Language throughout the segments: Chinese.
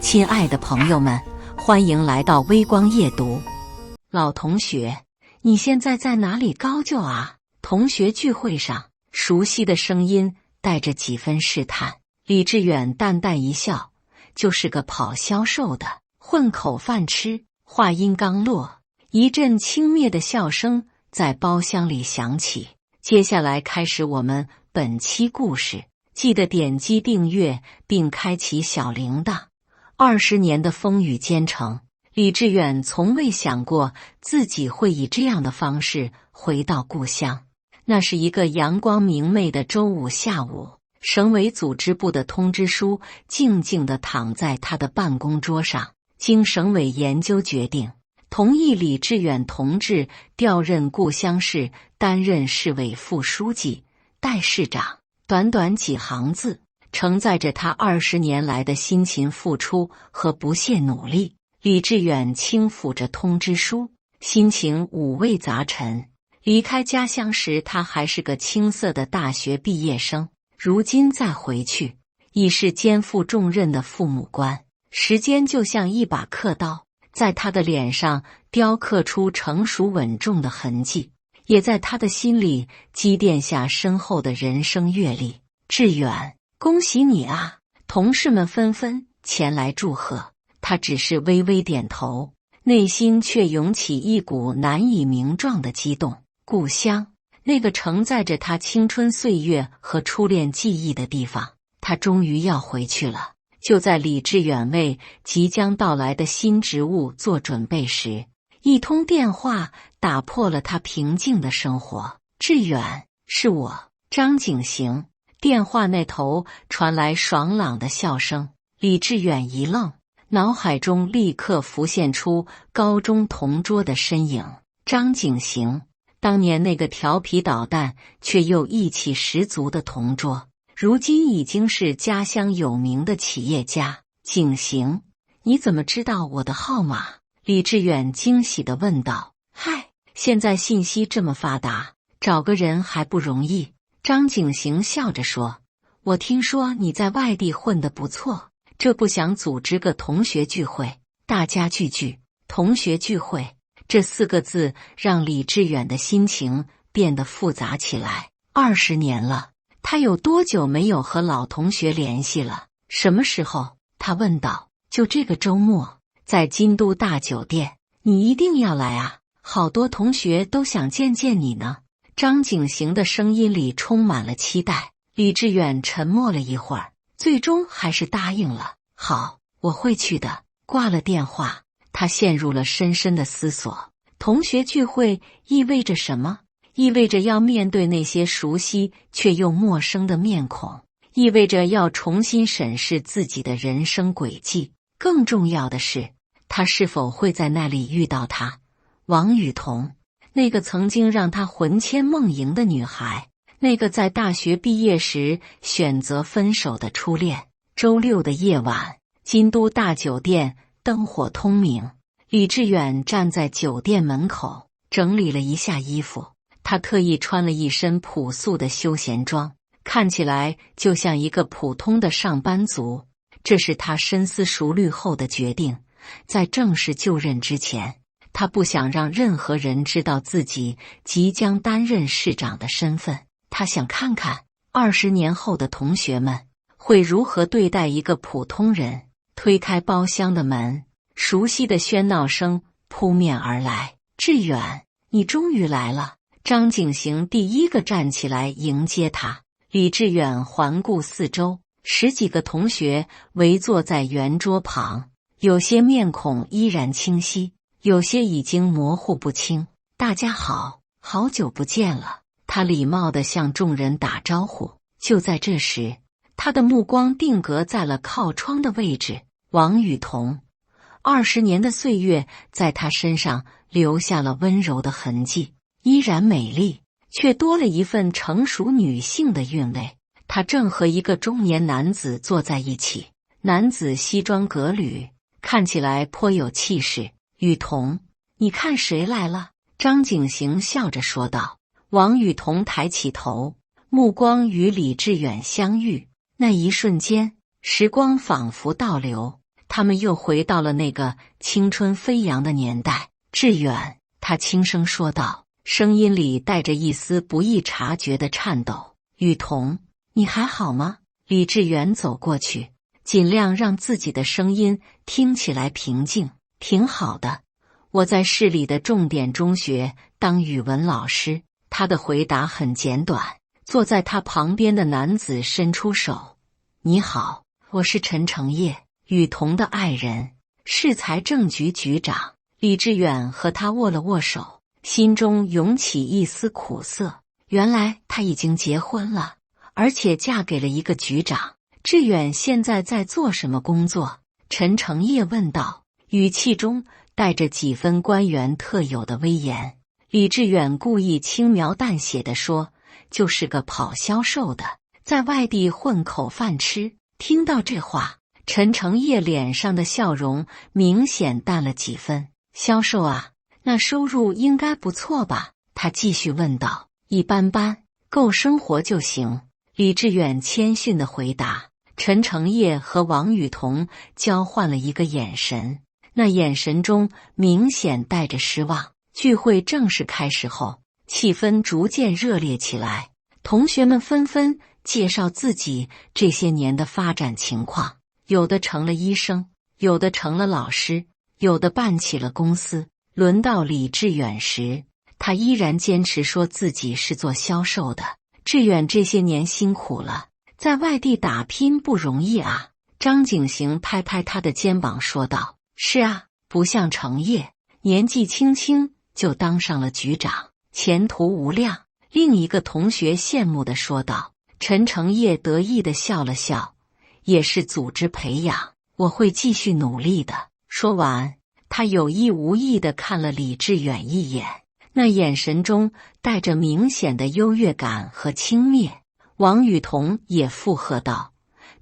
亲爱的朋友们，欢迎来到微光夜读。老同学，你现在在哪里高就啊？同学聚会上，熟悉的声音带着几分试探。李志远淡淡一笑，就是个跑销售的，混口饭吃。话音刚落，一阵轻蔑的笑声在包厢里响起。接下来开始我们本期故事，记得点击订阅并开启小铃铛。20年的风雨兼程，李志远从未想过自己会以这样的方式回到故乡。那是一个阳光明媚的周五下午，省委组织部的通知书静静地躺在他的办公桌上。经省委研究决定，同意李志远同志调任故乡市担任市委副书记、代市长。短短几行字，承载着他20年来的辛勤付出和不懈努力。李志远轻抚着通知书，心情五味杂陈。离开家乡时，他还是个青涩的大学毕业生，如今再回去，已是肩负重任的父母官。时间就像一把刻刀，在他的脸上雕刻出成熟稳重的痕迹，也在他的心里积淀下深厚的人生阅历。志远，恭喜你啊！同事们纷纷前来祝贺，他只是微微点头，内心却涌起一股难以名状的激动。故乡，那个承载着他青春岁月和初恋记忆的地方，他终于要回去了。就在李志远为即将到来的新职务做准备时，一通电话打破了他平静的生活。志远，是我，张景行。电话那头传来爽朗的笑声，李志远一愣，脑海中立刻浮现出高中同桌的身影。张景行，当年那个调皮捣蛋却又义气十足的同桌，如今已经是家乡有名的企业家。景行，你怎么知道我的号码？李志远惊喜地问道。嗨，现在信息这么发达，找个人还不容易。张景行笑着说，我听说你在外地混得不错，这不想组织个同学聚会，大家聚聚。同学聚会这4个字让李志远的心情变得复杂起来。20年了，他有多久没有和老同学联系了？什么时候？他问道。就这个周末，在京都大酒店，你一定要来啊，好多同学都想见见你呢。张景行的声音里充满了期待。李志远沉默了一会儿，最终还是答应了。好，我会去的。挂了电话，他陷入了深深的思索。同学聚会意味着什么？意味着要面对那些熟悉却又陌生的面孔，意味着要重新审视自己的人生轨迹。更重要的是，他是否会在那里遇到他，王雨桐，那个曾经让他魂牵梦萦的女孩，那个在大学毕业时选择分手的初恋。周6的夜晚，京都大酒店灯火通明，李志远站在酒店门口，整理了一下衣服。他特意穿了一身朴素的休闲装，看起来就像一个普通的上班族。这是他深思熟虑后的决定。在正式就任之前，他不想让任何人知道自己即将担任市长的身份。他想看看20年后的同学们会如何对待一个普通人。推开包厢的门，熟悉的喧闹声扑面而来。志远，你终于来了。张景行第一个站起来迎接他。李志远环顾四周，10几个同学围坐在圆桌旁，有些面孔依然清晰，有些已经模糊不清。大家好，好久不见了。他礼貌地向众人打招呼。就在这时，他的目光定格在了靠窗的位置。王雨桐，20年的岁月在他身上留下了温柔的痕迹，依然美丽，却多了一份成熟女性的韵味。他正和一个中年男子坐在一起，男子西装革履，看起来颇有气势。雨桐，你看谁来了？张景行笑着说道。王雨桐抬起头，目光与李志远相遇。那一瞬间，时光仿佛倒流，他们又回到了那个青春飞扬的年代。志远，他轻声说道，声音里带着一丝不易察觉的颤抖。雨桐，你还好吗？李志远走过去，尽量让自己的声音听起来平静。挺好的，我在市里的重点中学当语文老师。他的回答很简短。坐在他旁边的男子伸出手，你好，我是陈成业，雨桐的爱人，市财政局局长。李志远和他握了握手，心中涌起一丝苦涩。原来他已经结婚了，而且嫁给了一个局长。志远现在在做什么工作？陈成业问道，语气中带着几分官员特有的威严。李志远故意轻描淡写地说，就是个跑销售的，在外地混口饭吃。听到这话，陈成业脸上的笑容明显淡了几分。销售啊，那收入应该不错吧？他继续问道。一般般，够生活就行。李志远谦逊地回答。陈成业和王雨桐交换了一个眼神，那眼神中明显带着失望。聚会正式开始后，气氛逐渐热烈起来，同学们纷纷介绍自己这些年的发展情况，有的成了医生，有的成了老师，有的办起了公司。轮到李志远时，他依然坚持说自己是做销售的。志远这些年辛苦了，在外地打拼不容易啊。张景行拍拍他的肩膀说道，是啊，不像成业，年纪轻轻就当上了局长，前途无量。另一个同学羡慕地说道。陈成业得意地笑了笑，也是组织培养，我会继续努力的。说完，他有意无意地看了李志远一眼，那眼神中带着明显的优越感和轻蔑。王雨桐也附和道，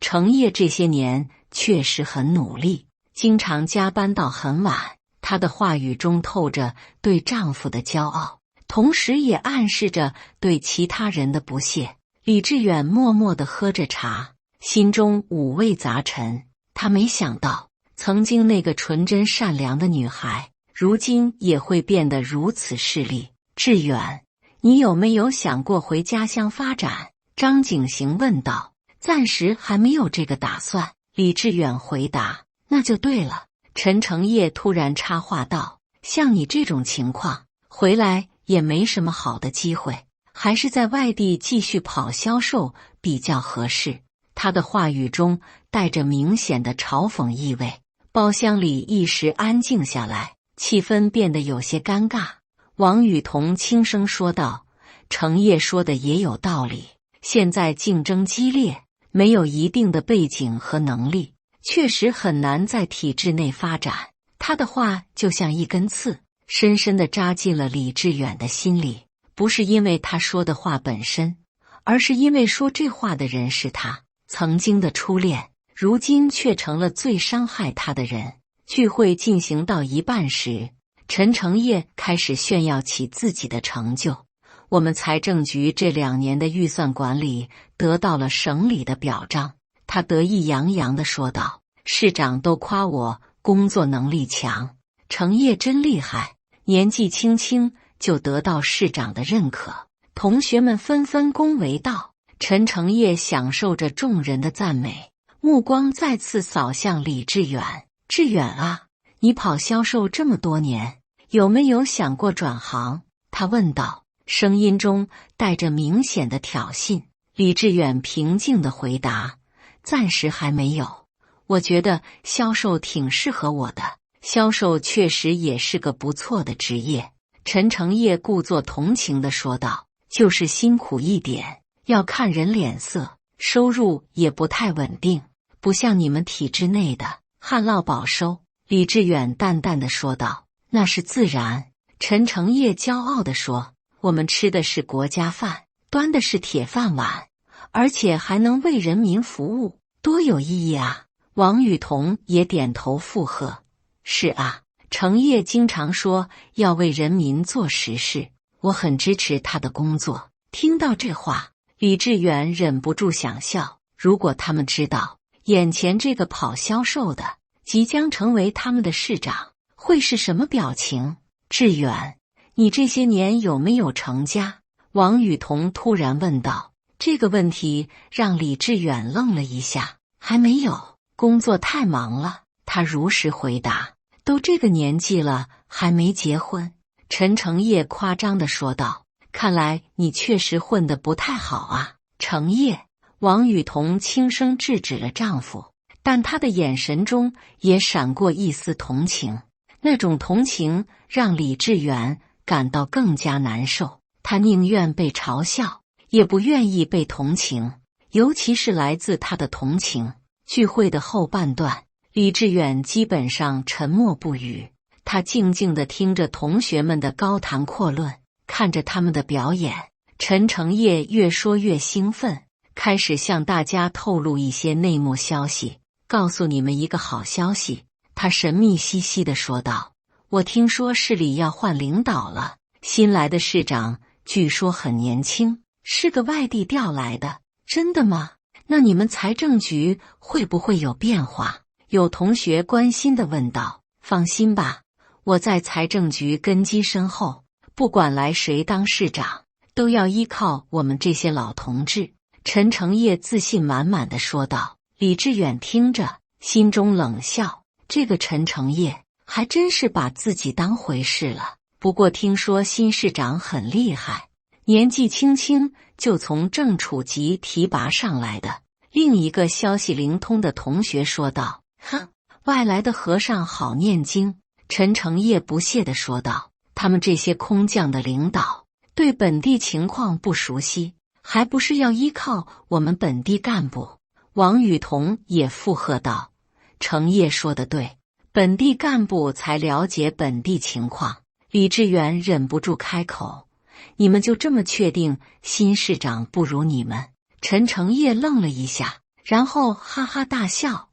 成业这些年确实很努力，经常加班到很晚。她的话语中透着对丈夫的骄傲，同时也暗示着对其他人的不屑。李志远默默地喝着茶，心中五味杂陈。他没想到，曾经那个纯真善良的女孩，如今也会变得如此势利。志远，你有没有想过回家乡发展？张景行问道。暂时还没有这个打算，李志远回答。那就对了。陈成业突然插话道，像你这种情况，回来也没什么好的机会，还是在外地继续跑销售比较合适。他的话语中带着明显的嘲讽意味。包厢里一时安静下来，气氛变得有些尴尬。王雨桐轻声说道，成业说的也有道理，现在竞争激烈，没有一定的背景和能力，确实很难在体制内发展。他的话就像一根刺，深深地扎进了李志远的心里。不是因为他说的话本身，而是因为说这话的人是他曾经的初恋，如今却成了最伤害他的人。聚会进行到一半时，陈成业开始炫耀起自己的成就。我们财政局这2年的预算管理得到了省里的表彰，他得意洋洋地说道。市长都夸我工作能力强，成业真厉害，年纪轻轻就得到市长的认可。同学们纷纷恭维道。陈成业享受着众人的赞美，目光再次扫向李志远。志远啊，你跑销售这么多年，有没有想过转行？他问道，声音中带着明显的挑衅。李志远平静地回答，暂时还没有，我觉得销售挺适合我的，销售确实也是个不错的职业。陈成业故作同情地说道，就是辛苦一点，要看人脸色，收入也不太稳定，不像你们体制内的旱涝保收。李志远淡淡地说道，那是自然。陈成业骄傲地说，我们吃的是国家饭，端的是铁饭碗，而且还能为人民服务，多有意义啊。王雨桐也点头附和，是啊，成业经常说要为人民做实事，我很支持他的工作。听到这话，李志远忍不住想笑，如果他们知道眼前这个跑销售的即将成为他们的市长，会是什么表情？志远，你这些年有没有成家？王雨桐突然问道。这个问题让李志远愣了一下。还没有，工作太忙了。他如实回答。都这个年纪了，还没结婚？陈成业夸张地说道。看来你确实混得不太好啊，成业。王雨桐轻声制止了丈夫，但她的眼神中也闪过一丝同情。那种同情让李志远感到更加难受。他宁愿被嘲笑，也不愿意被同情，尤其是来自他的同情。聚会的后半段，李志远基本上沉默不语，他静静地听着同学们的高谈阔论，看着他们的表演。陈成业越说越兴奋，开始向大家透露一些内幕消息。告诉你们一个好消息，他神秘兮兮地说道。我听说市里要换领导了，新来的市长据说很年轻，是个外地调来的。真的吗？那你们财政局会不会有变化？有同学关心地问道。放心吧，我在财政局根基深厚，不管来谁当市长，都要依靠我们这些老同志。陈成业自信满满地说道。李志远听着，心中冷笑，这个陈成业还真是把自己当回事了。不过听说新市长很厉害，年纪轻轻就从正处级提拔上来的。另一个消息灵通的同学说道。哼，外来的和尚好念经。陈成业不屑地说道。他们这些空降的领导对本地情况不熟悉，还不是要依靠我们本地干部。王雨桐也附和道。成业说得对，本地干部才了解本地情况。李志远忍不住开口。你们就这么确定新市长不如你们？陈成业愣了一下，然后哈哈大笑。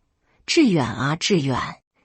志远啊志远，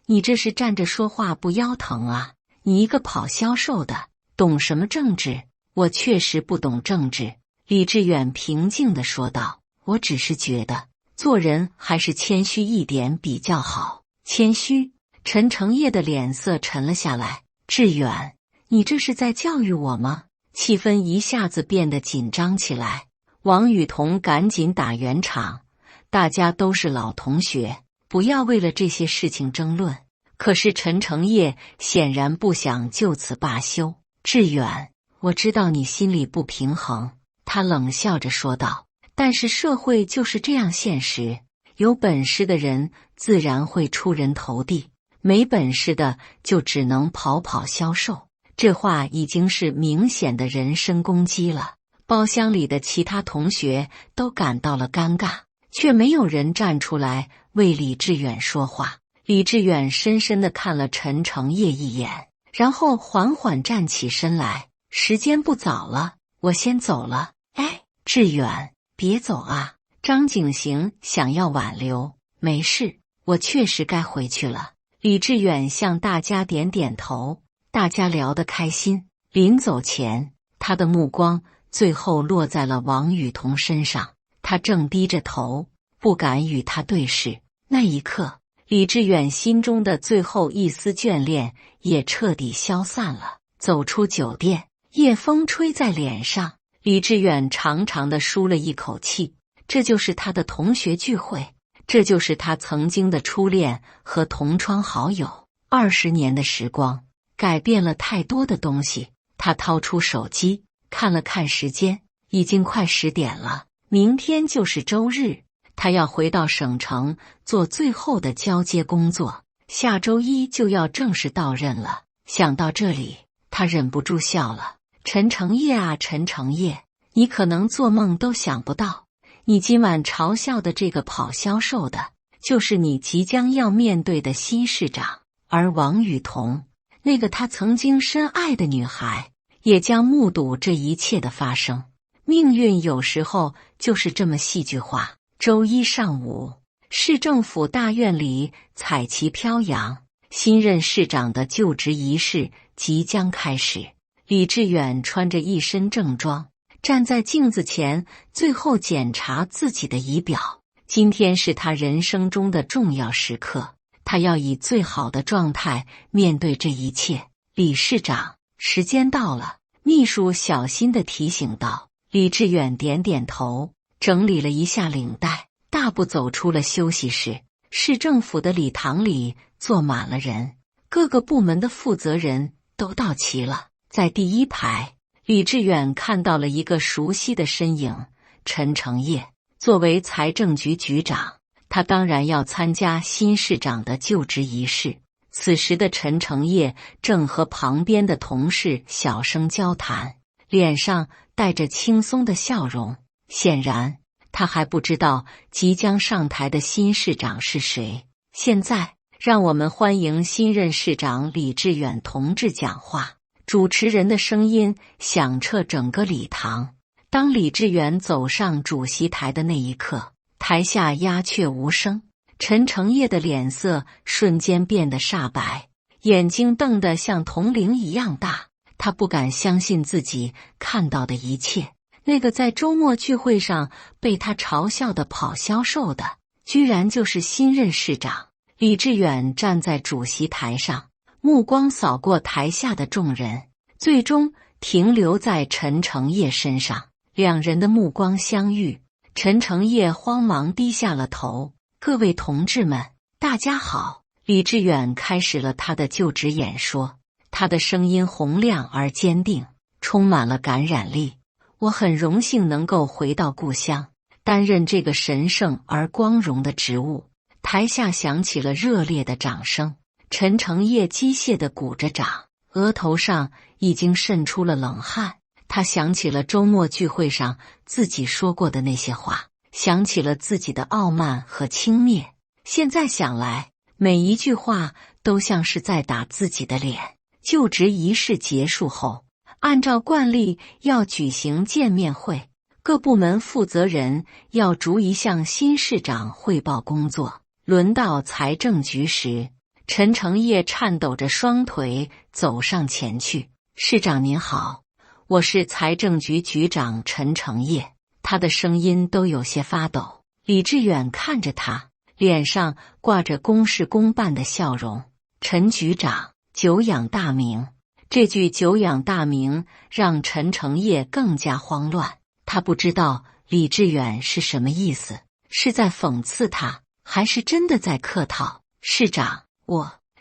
你这是站着说话不腰疼啊？你一个跑销售的，懂什么政治？我确实不懂政治。李志远平静地说道。我只是觉得做人还是谦虚一点比较好。谦虚？陈成业的脸色沉了下来。志远，你这是在教育我吗？气氛一下子变得紧张起来。王雨桐赶紧打圆场，大家都是老同学，不要为了这些事情争论。可是陈成业显然不想就此罢休。志远，我知道你心里不平衡，他冷笑着说道。但是社会就是这样现实，有本事的人自然会出人头地，没本事的就只能跑跑销售。这话已经是明显的人身攻击了。包厢里的其他同学都感到了尴尬，却没有人站出来为李志远说话。李志远深深地看了陈成业一眼，然后缓缓站起身来。时间不早了，我先走了。哎，志远，别走啊！张景行想要挽留。没事，我确实该回去了。李志远向大家点点头，大家聊得开心。临走前，他的目光最后落在了王雨桐身上，他正低着头，不敢与他对视。那一刻，李志远心中的最后一丝眷恋也彻底消散了。走出酒店，夜风吹在脸上，李志远长长地舒了一口气。这就是他的同学聚会，这就是他曾经的初恋和同窗好友。20年的时光改变了太多的东西。他掏出手机看了看时间，已经快10点了。明天就是周日，他要回到省城做最后的交接工作，下周一就要正式到任了。想到这里，他忍不住笑了。陈成业啊，陈成业，你可能做梦都想不到，你今晚嘲笑的这个跑销售的，就是你即将要面对的新市长。而王雨桐，那个他曾经深爱的女孩，也将目睹这一切的发生。命运有时候就是这么戏剧化。周一上午，市政府大院里彩旗飘扬，新任市长的就职仪式即将开始。李志远穿着一身正装，站在镜子前，最后检查自己的仪表。今天是他人生中的重要时刻，他要以最好的状态面对这一切。李市长，时间到了。秘书小心地提醒道。李志远点点头，整理了一下领带，大步走出了休息室。市政府的礼堂里坐满了人，各个部门的负责人都到齐了。在第一排，李志远看到了一个熟悉的身影——陈诚业。作为财政局局长，他当然要参加新市长的就职仪式。此时的陈诚业正和旁边的同事小声交谈，脸上带着轻松的笑容。显然，他还不知道即将上台的新市长是谁。现在，让我们欢迎新任市长李志远同志讲话。主持人的声音响彻整个礼堂。当李志远走上主席台的那一刻，台下鸦雀无声。陈诚业的脸色瞬间变得煞白，眼睛瞪得像铜铃一样大。他不敢相信自己看到的一切。那个在周末聚会上被他嘲笑的跑销售的，居然就是新任市长。李志远站在主席台上，目光扫过台下的众人，最终停留在陈诚业身上。两人的目光相遇，陈诚业慌忙低下了头。各位同志们，大家好。李志远开始了他的就职演说，他的声音洪亮而坚定，充满了感染力。我很荣幸能够回到故乡，担任这个神圣而光荣的职务。台下响起了热烈的掌声。陈诚业机械地鼓着掌，额头上已经渗出了冷汗。他想起了周末聚会上自己说过的那些话，想起了自己的傲慢和轻蔑。现在想来，每一句话都像是在打自己的脸。就职仪式结束后，按照惯例要举行见面会，各部门负责人要逐一向新市长汇报工作。轮到财政局时，陈诚业颤抖着双腿走上前去。市长您好，我是财政局局长陈诚业。他的声音都有些发抖。李志远看着他，脸上挂着公事公办的笑容。陈局长，久仰大名。这句久仰大名让陈诚业更加慌乱。他不知道李志远是什么意思，是在讽刺他，还是真的在客套？市长，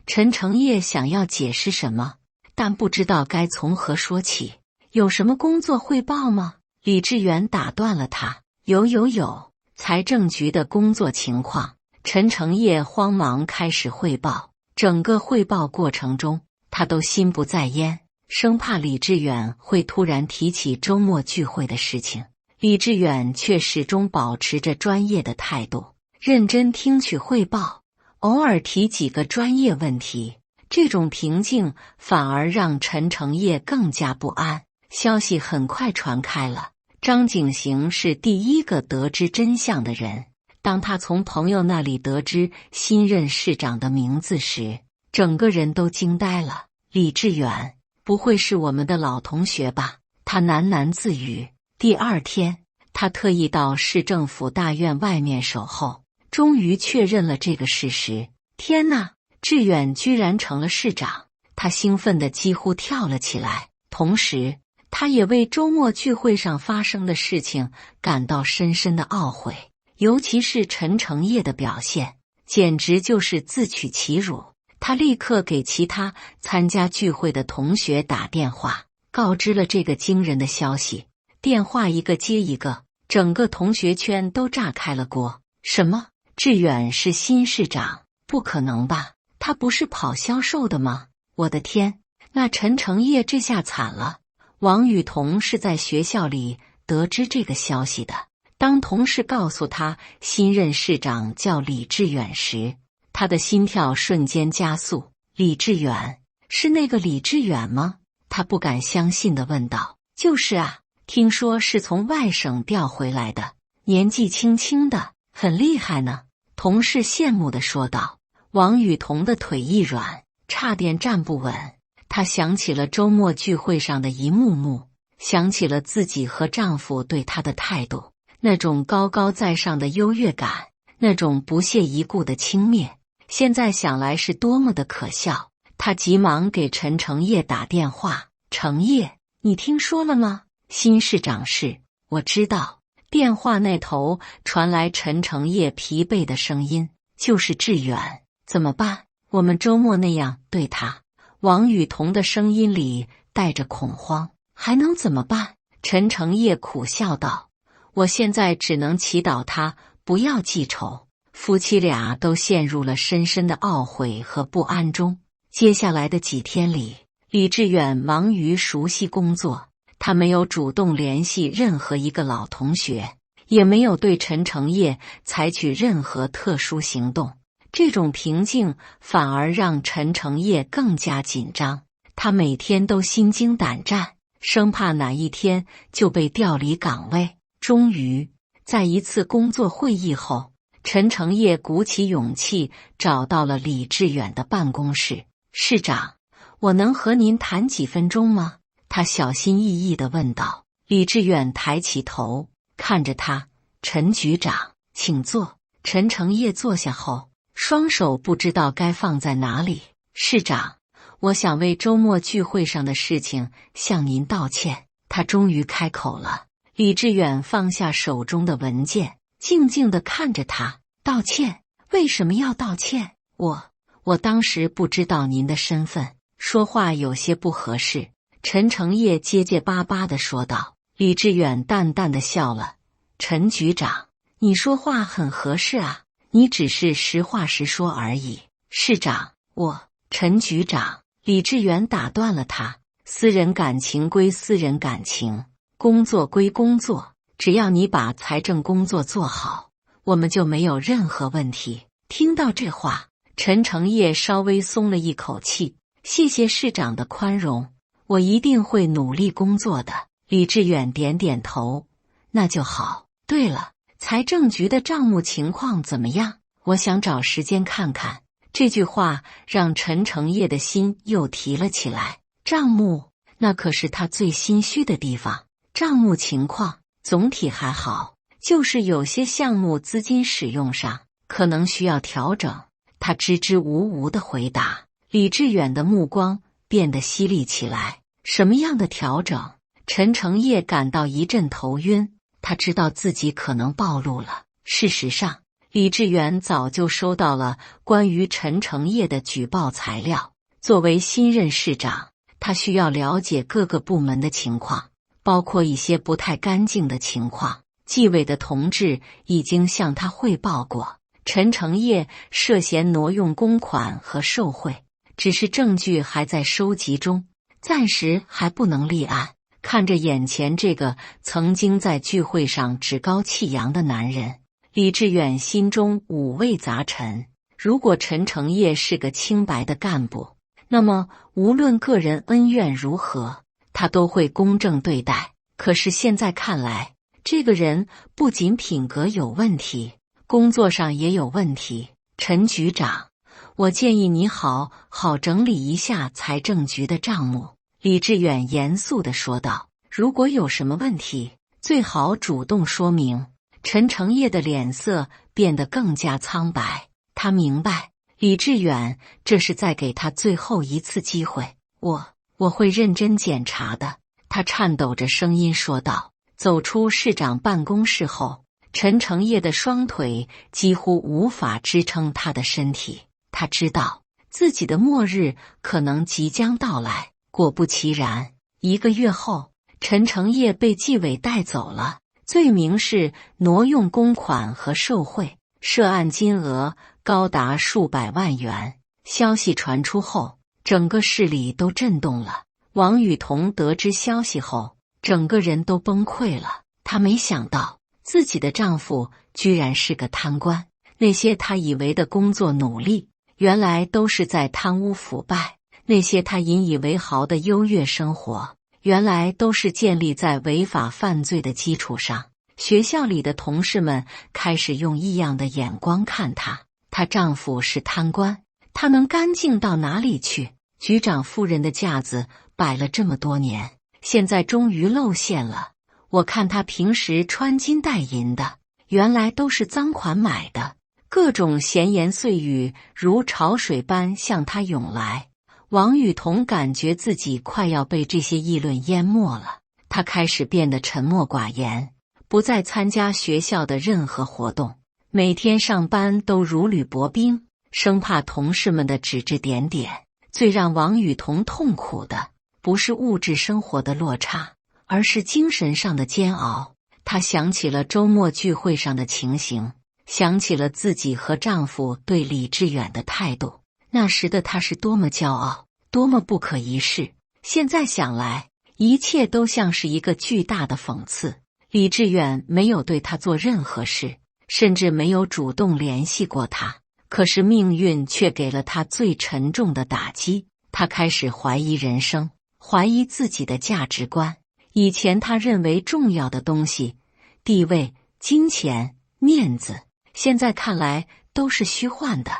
陈诚业想要解释什么，但不知道该从何说起。有什么工作汇报吗？李志远打断了他。有，财政局的工作情况。陈诚业慌忙开始汇报。整个汇报过程中，他都心不在焉，生怕李志远会突然提起周末聚会的事情。李志远却始终保持着专业的态度，认真听取汇报，偶尔提几个专业问题。这种平静反而让陈诚业更加不安。消息很快传开了，张景行是第一个得知真相的人。当他从朋友那里得知新任市长的名字时，整个人都惊呆了。李志远，不会是我们的老同学吧？他喃喃自语。第二天，他特意到市政府大院外面守候，终于确认了这个事实。天哪，志远居然成了市长！他兴奋得几乎跳了起来，同时他也为周末聚会上发生的事情感到深深的懊悔。尤其是陈诚业的表现，简直就是自取其辱。他立刻给其他参加聚会的同学打电话，告知了这个惊人的消息。电话一个接一个，整个同学圈都炸开了锅。什么？志远是新市长？不可能吧？他不是跑销售的吗？我的天，那陈诚业这下惨了。王雨桐是在学校里得知这个消息的。当同事告诉他新任市长叫李志远时，他的心跳瞬间加速。李志远？是那个李志远吗？他不敢相信地问道。就是啊，听说是从外省调回来的，年纪轻轻的，很厉害呢。同事羡慕地说道。王雨桐的腿一软，差点站不稳。她想起了周末聚会上的一幕幕，想起了自己和丈夫对她的态度。那种高高在上的优越感，那种不屑一顾的轻蔑，现在想来是多么的可笑。他急忙给陈诚业打电话：“诚业，你听说了吗？新市长是……”我知道。电话那头传来陈诚业疲惫的声音：“就是志远，怎么办？我们周末那样对他。”王雨桐的声音里带着恐慌：“还能怎么办？”陈诚业苦笑道：“我现在只能祈祷他不要记仇。”夫妻俩都陷入了深深的懊悔和不安中。接下来的几天里，李志远忙于熟悉工作，他没有主动联系任何一个老同学，也没有对陈诚业采取任何特殊行动。这种平静反而让陈诚业更加紧张，他每天都心惊胆战，生怕哪一天就被调离岗位。终于，在一次工作会议后，陈诚业鼓起勇气找到了李志远的办公室。“市长，我能和您谈几分钟吗？”他小心翼翼地问道。李志远抬起头看着他：“陈局长，请坐。”陈诚业坐下后，双手不知道该放在哪里。“市长，我想为周末聚会上的事情向您道歉。”他终于开口了。李志远放下手中的文件，静静地看着他：“道歉？为什么要道歉？”我当时不知道您的身份。说话有些不合适。陈诚业结结巴巴地说道。李志远淡淡地笑了：“陈局长，你说话很合适啊，你只是实话实说而已。”“市长，陈局长。”李志远打断了他：“私人感情归私人感情，工作归工作，只要你把财政工作做好，我们就没有任何问题。”听到这话，陈诚业稍微松了一口气：“谢谢市长的宽容，我一定会努力工作的。”李志远点点头：“那就好。对了，财政局的账目情况怎么样？我想找时间看看。”这句话让陈诚业的心又提了起来。账目，那可是他最心虚的地方。账目情况总体还好，就是有些项目资金使用上可能需要调整。他支支吾吾地回答。李志远的目光变得犀利起来：“什么样的调整？”陈诚业感到一阵头晕，他知道自己可能暴露了。事实上，李志远早就收到了关于陈诚业的举报材料。作为新任市长，他需要了解各个部门的情况，包括一些不太干净的情况。纪委的同志已经向他汇报过，陈诚业涉嫌挪用公款和受贿，只是证据还在收集中，暂时还不能立案。看着眼前这个曾经在聚会上趾高气扬的男人，李志远心中五味杂陈。如果陈诚业是个清白的干部，那么无论个人恩怨如何，他都会公正对待。可是现在看来，这个人不仅品格有问题，工作上也有问题。陈局长，我建议你好好整理一下财政局的账目。李志远严肃地说道：“如果有什么问题，最好主动说明。”陈诚业的脸色变得更加苍白，他明白李志远这是在给他最后一次机会。我会认真检查的。”他颤抖着声音说道。走出市长办公室后，陈诚业的双腿几乎无法支撑他的身体。他知道自己的末日可能即将到来。果不其然，1个月后，陈诚业被纪委带走了，罪名是挪用公款和受贿，涉案金额高达数百万元。消息传出后，整个市里都震动了。王雨桐得知消息后，整个人都崩溃了。她没想到自己的丈夫居然是个贪官，那些她以为的工作努力，原来都是在贪污腐败。那些他引以为豪的优越生活，原来都是建立在违法犯罪的基础上。学校里的同事们开始用异样的眼光看她。她丈夫是贪官，她能干净到哪里去？局长夫人的架子摆了这么多年，现在终于露馅了。我看她平时穿金戴银的，原来都是赃款买的。各种闲言碎语如潮水般向他涌来。王雨桐感觉自己快要被这些议论淹没了，他开始变得沉默寡言，不再参加学校的任何活动，每天上班都如履薄冰，生怕同事们的指指点点。最让王雨桐痛苦的不是物质生活的落差，而是精神上的煎熬。她想起了周末聚会上的情形，想起了自己和丈夫对李志远的态度。那时的她是多么骄傲，多么不可一世。现在想来，一切都像是一个巨大的讽刺。李志远没有对她做任何事，甚至没有主动联系过她。可是命运却给了她最沉重的打击。她开始怀疑人生，怀疑自己的价值观。以前她认为重要的东西，地位、金钱、面子，现在看来都是虚幻的。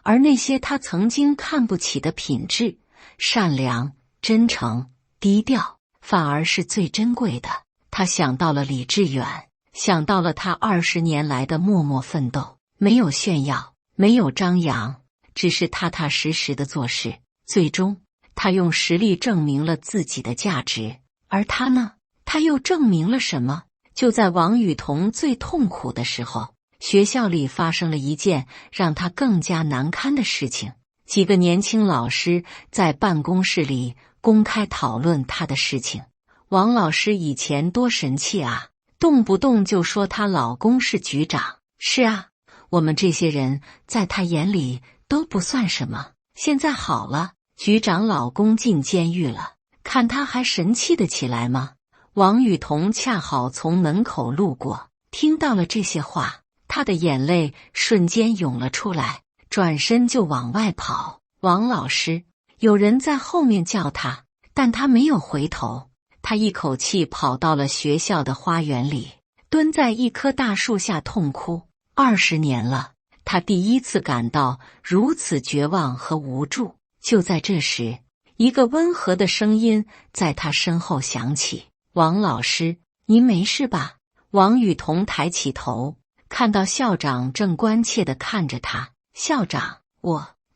而那些他曾经看不起的品质，善良、真诚、低调，反而是最珍贵的。他想到了李志远，想到了他20年来的默默奋斗，没有炫耀，没有张扬，只是踏踏实实的做事。最终，他用实力证明了自己的价值。而他呢？他又证明了什么？就在王雨桐最痛苦的时候，学校里发生了一件让他更加难堪的事情。几个年轻老师在办公室里公开讨论他的事情。王老师以前多神气啊，动不动就说她老公是局长。是啊，我们这些人在他眼里都不算什么。现在好了，局长老公进监狱了，看他还神气得起来吗？王雨桐恰好从门口路过，听到了这些话，他的眼泪瞬间涌了出来，转身就往外跑。王老师，有人在后面叫他，但他没有回头。他一口气跑到了学校的花园里，蹲在一棵大树下痛哭。20年了，他第一次感到如此绝望和无助。就在这时，一个温和的声音在他身后响起：“王老师，您没事吧？”王雨桐抬起头，看到校长正关切地看着他。校长，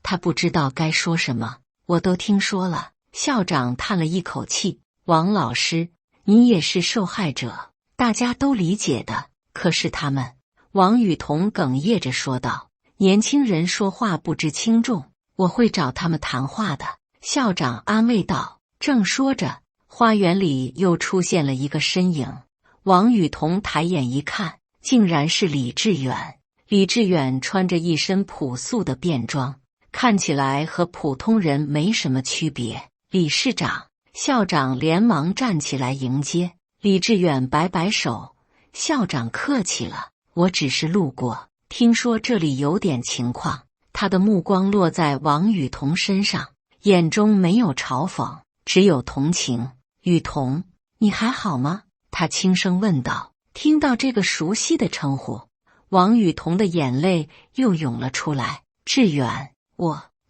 他不知道该说什么。我都听说了。校长叹了一口气。王老师，您也是受害者，大家都理解的。可是他们，王雨桐哽咽着说道，年轻人说话不知轻重，我会找他们谈话的。校长安慰道。正说着，花园里又出现了一个身影。王雨桐抬眼一看，竟然是李志远。李志远穿着一身朴素的便装，看起来和普通人没什么区别。李市长，校长连忙站起来迎接。李志远摆摆手，校长客气了，我只是路过，听说这里有点情况。他的目光落在王雨桐身上，眼中没有嘲讽，只有同情。雨桐，你还好吗？他轻声问道。听到这个熟悉的称呼，王雨桐的眼泪又涌了出来。志远，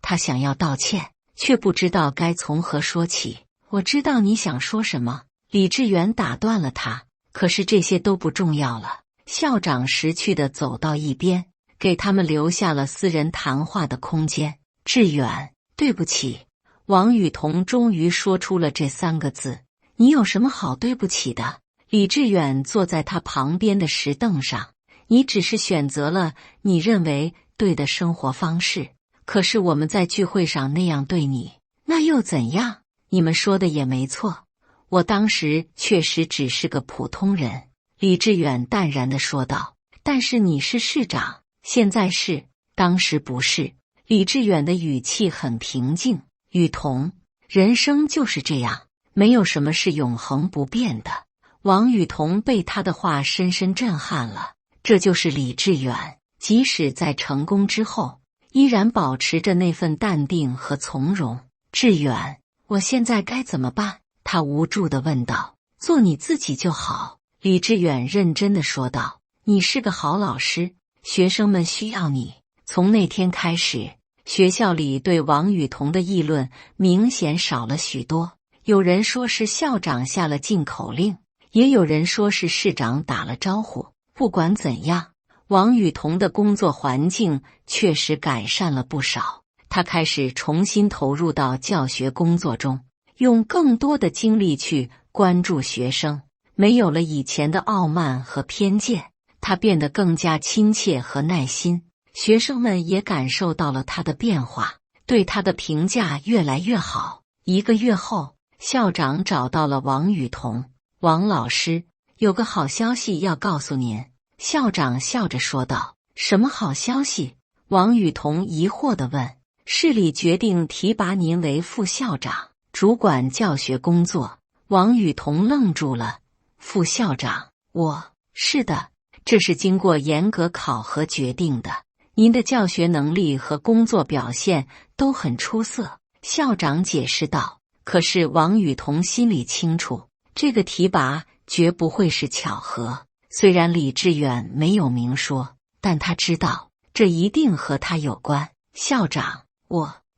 他想要道歉，却不知道该从何说起。我知道你想说什么。李志远打断了他，可是这些都不重要了。校长识趣地走到一边，给他们留下了私人谈话的空间。志远，对不起。王雨桐终于说出了这3个字。你有什么好对不起的？李志远坐在他旁边的石凳上。你只是选择了你认为对的生活方式，可是我们在聚会上那样对你，那又怎样？你们说的也没错，我当时确实只是个普通人。李志远淡然地说道。但是你是市长，现在是，当时不是。李志远的语气很平静。雨桐，人生就是这样，没有什么是永恒不变的。王雨桐被他的话深深震撼了。这就是李志远，即使在成功之后，依然保持着那份淡定和从容。志远，我现在该怎么办？他无助地问道。做你自己就好。李志远认真地说道。你是个好老师，学生们需要你。从那天开始，学校里对王雨桐的议论明显少了许多。有人说是校长下了禁口令，也有人说是市长打了招呼。不管怎样，王雨桐的工作环境确实改善了不少，他开始重新投入到教学工作中，用更多的精力去关注学生，没有了以前的傲慢和偏见，他变得更加亲切和耐心。学生们也感受到了他的变化，对他的评价越来越好。1个月后，校长找到了王雨桐。王老师，有个好消息要告诉您。校长笑着说道。什么好消息？王雨桐疑惑地问。市里决定提拔您为副校长，主管教学工作。王雨桐愣住了。副校长？是的，这是经过严格考核决定的。您的教学能力和工作表现都很出色，校长解释道。可是王雨桐心里清楚，这个提拔绝不会是巧合。虽然李志远没有明说，但他知道这一定和他有关。校长，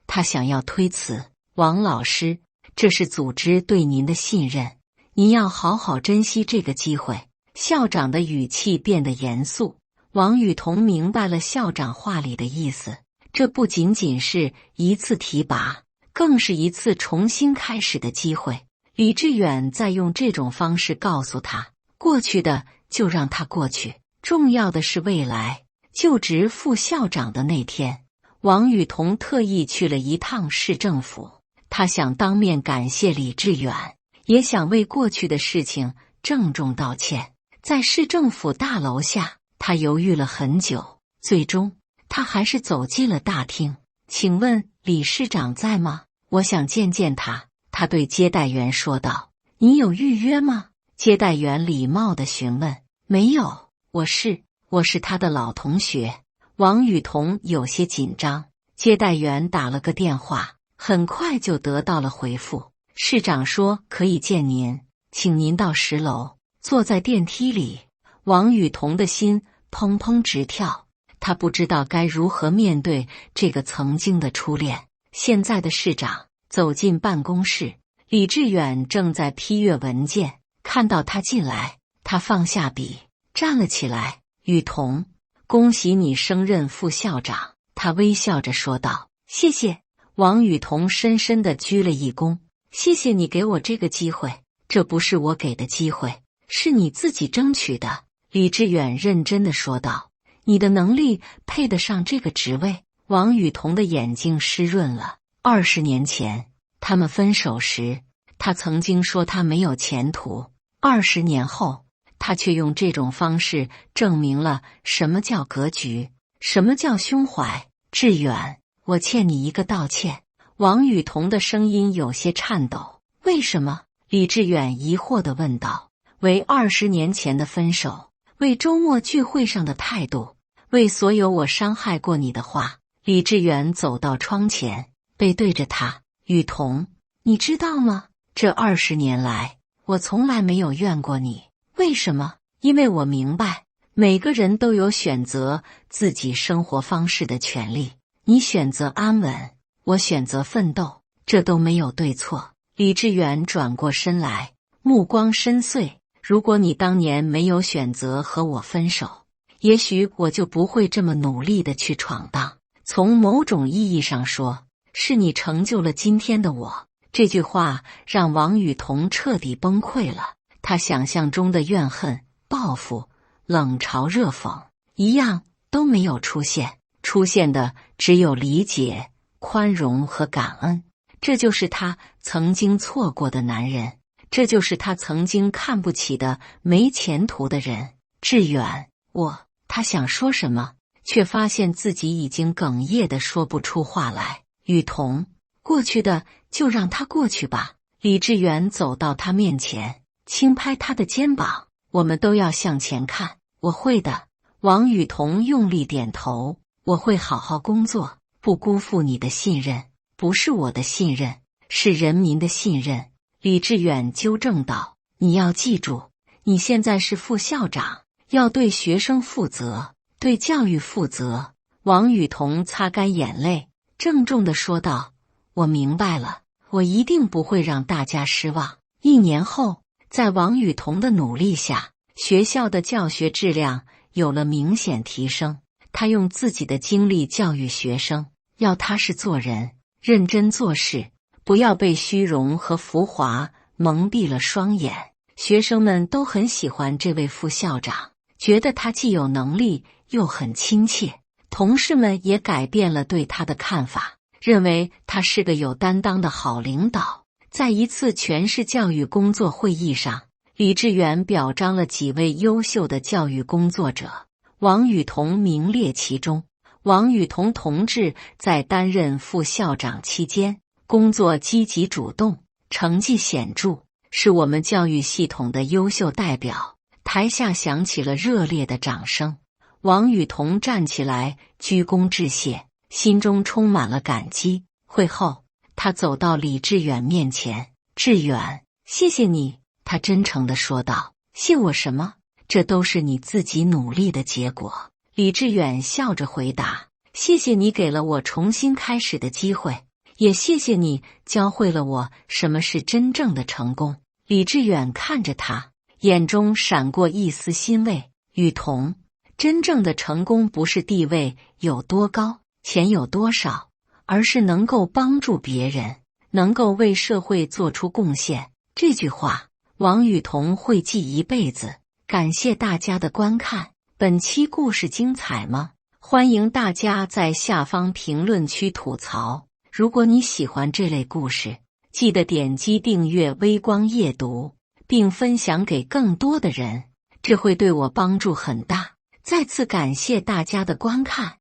他想要推辞。王老师，这是组织对您的信任，您要好好珍惜这个机会。校长的语气变得严肃。王雨桐明白了校长话里的意思，这不仅仅是一次提拔，更是一次重新开始的机会。李志远在用这种方式告诉他，过去的就让它过去，重要的是未来。就职副校长的那天，王雨桐特意去了一趟市政府，他想当面感谢李志远，也想为过去的事情郑重道歉。在市政府大楼下，他犹豫了很久，最终他还是走进了大厅。请问李市长在吗？我想见见他。他对接待员说道。你有预约吗？接待员礼貌地询问。没有，我是他的老同学。王雨桐有些紧张。接待员打了个电话，很快就得到了回复。市长说可以见您，请您到10楼，坐在电梯里。王雨桐的心砰砰直跳，他不知道该如何面对这个曾经的初恋，现在的市长。走进办公室，李志远正在批阅文件，看到他进来，他放下笔，站了起来。雨桐，恭喜你升任副校长。他微笑着说道。谢谢。王雨桐深深地鞠了一躬。谢谢你给我这个机会，这不是我给的机会，是你自己争取的。李志远认真地说道。你的能力配得上这个职位。王雨桐的眼睛湿润了。20年前，他们分手时，他曾经说他没有前途。20年后，他却用这种方式证明了什么叫格局，什么叫胸怀。志远，我欠你一个道歉。王雨桐的声音有些颤抖。为什么？李志远疑惑地问道。为20年前的分手，为周末聚会上的态度，为所有我伤害过你的话。李志远走到窗前，背对着他。雨桐，你知道吗？这20年来，我从来没有怨过你。为什么？因为我明白，每个人都有选择自己生活方式的权利。你选择安稳，我选择奋斗，这都没有对错。李志远转过身来，目光深邃。如果你当年没有选择和我分手，也许我就不会这么努力的去闯荡。从某种意义上说，是你成就了今天的我。这句话让王雨桐彻底崩溃了。他想象中的怨恨、报复、冷嘲热讽一样都没有出现，出现的只有理解、宽容和感恩。这就是他曾经错过的男人，这就是他曾经看不起的没前途的人。志远，他想说什么，却发现自己已经哽咽地说不出话来。雨桐，过去的就让它过去吧。李志远走到他面前，轻拍他的肩膀。我们都要向前看。我会的。王雨桐用力点头。我会好好工作，不辜负你的信任。不是我的信任，是人民的信任。李志远纠正道。你要记住，你现在是副校长，要对学生负责，对教育负责。王雨桐擦干眼泪，郑重地说道。我明白了，我一定不会让大家失望。1年后，在王雨桐的努力下，学校的教学质量有了明显提升。他用自己的经历教育学生，要踏实做人，认真做事，不要被虚荣和浮华蒙蔽了双眼。学生们都很喜欢这位副校长，觉得他既有能力又很亲切。同事们也改变了对他的看法，认为他是个有担当的好领导。在一次全市教育工作会议上，李志远表彰了几位优秀的教育工作者，王雨桐名列其中。王雨桐同志在担任副校长期间，工作积极主动，成绩显著，是我们教育系统的优秀代表。台下响起了热烈的掌声。王雨桐站起来鞠躬致谢，心中充满了感激。会后，他走到李志远面前：“志远，谢谢你。”他真诚地说道：“谢我什么？这都是你自己努力的结果。”李志远笑着回答：“谢谢你给了我重新开始的机会，也谢谢你教会了我什么是真正的成功。”李志远看着他，眼中闪过一丝欣慰。雨桐，真正的成功不是地位有多高，钱有多少，而是能够帮助别人，能够为社会做出贡献。这句话，王雨桐会记一辈子。感谢大家的观看，本期故事精彩吗？欢迎大家在下方评论区吐槽。如果你喜欢这类故事，记得点击订阅微光夜读，并分享给更多的人，这会对我帮助很大。再次感谢大家的观看。